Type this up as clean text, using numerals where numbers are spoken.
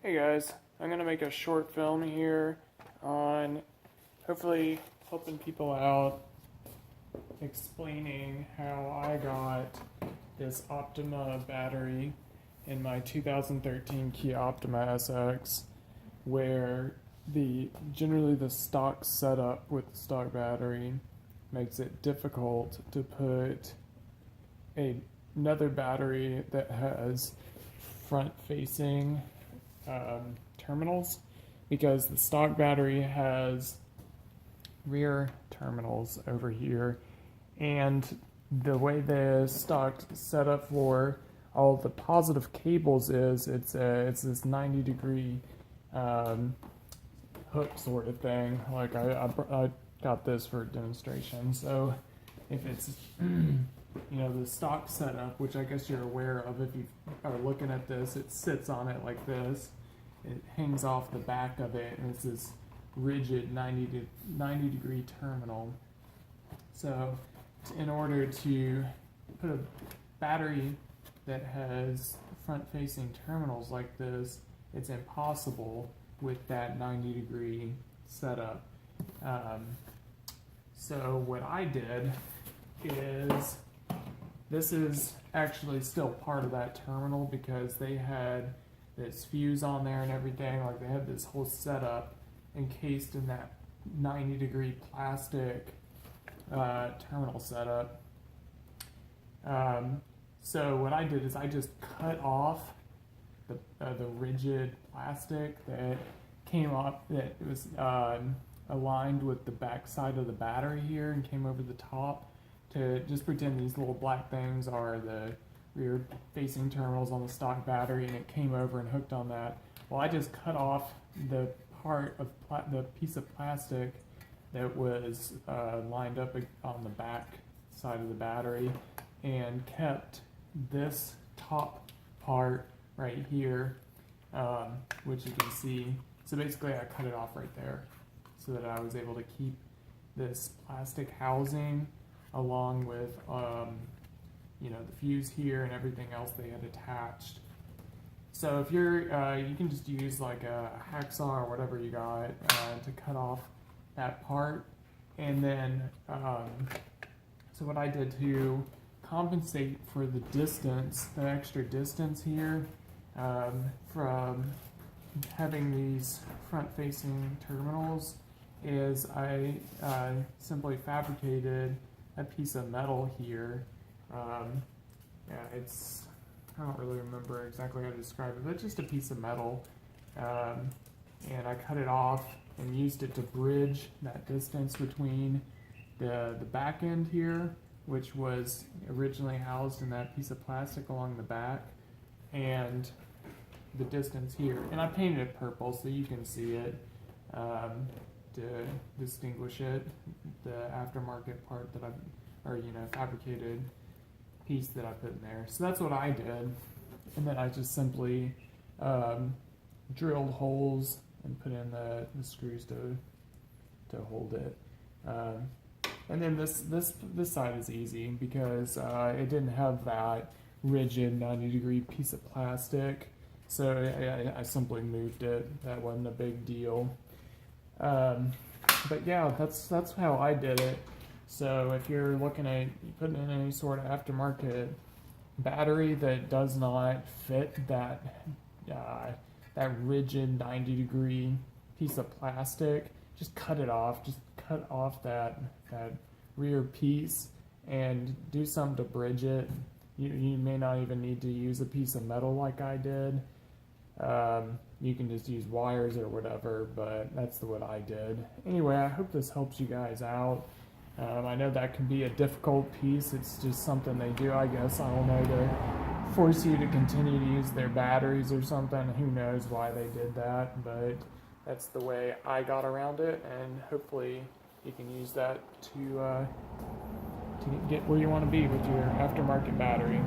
Hey guys, I'm going to make a short film here on hopefully helping people out, explaining how I got this Optima battery in my 2013 Kia Optima SX, where generally the stock setup with the stock battery makes it difficult to put another battery that has front-facing terminals, because the stock battery has rear terminals over here, and the way the stock setup for all the positive cables is it's this 90-degree hook sort of thing. Like I got this for a demonstration. So if it's the stock setup, which I guess you're aware of if you are looking at this, it sits on it like this. It hangs off the back of it, and it's this rigid 90-degree terminal. So in order to put a battery that has front-facing terminals like this, it's impossible with that 90-degree setup. So what I did is, this is actually still part of that terminal because they had this fuse on there and everything. Like, they had this whole setup encased in that 90-degree plastic terminal setup. So what I did is I just cut off the rigid plastic that came off, that was aligned with the back side of the battery here and came over the top, to just pretend these little black things are the rear facing terminals on the stock battery, and it came over and hooked on that. Well, I just cut off the part of the piece of plastic that was lined up on the back side of the battery, and kept this top part right here, which you can see. So basically I cut it off right there so that I was able to keep this plastic housing along with the fuse here and everything else they had attached. So if you're, you can just use like a hacksaw or whatever you got to cut off that part. And then, so what I did to compensate for the distance, the extra distance here, from having these front-facing terminals, is I simply fabricated a piece of metal here. I don't really remember exactly how to describe it, but just a piece of metal. And I cut it off and used it to bridge that distance between the back end here, which was originally housed in that piece of plastic along the back, and the distance here. And I painted it purple so you can see it, to distinguish it, the aftermarket part that fabricated piece that I put in there. So that's what I did, and then I just simply drilled holes and put in the screws to hold it. And then this side is easy because it didn't have that rigid 90-degree piece of plastic, so I simply moved it. That wasn't a big deal. But yeah, that's how I did it. So if you're looking at putting in any sort of aftermarket battery that does not fit that rigid 90-degree piece of plastic, just cut it off. Just cut off that rear piece and do something to bridge it. You may not even need to use a piece of metal like I did. You can just use wires or whatever, but that's what I did. Anyway, I hope this helps you guys out. I know that can be a difficult piece. It's just something they do, I guess. I don't know, to force you to continue to use their batteries or something. Who knows why they did that, but that's the way I got around it, and hopefully you can use that to get where you want to be with your aftermarket battery.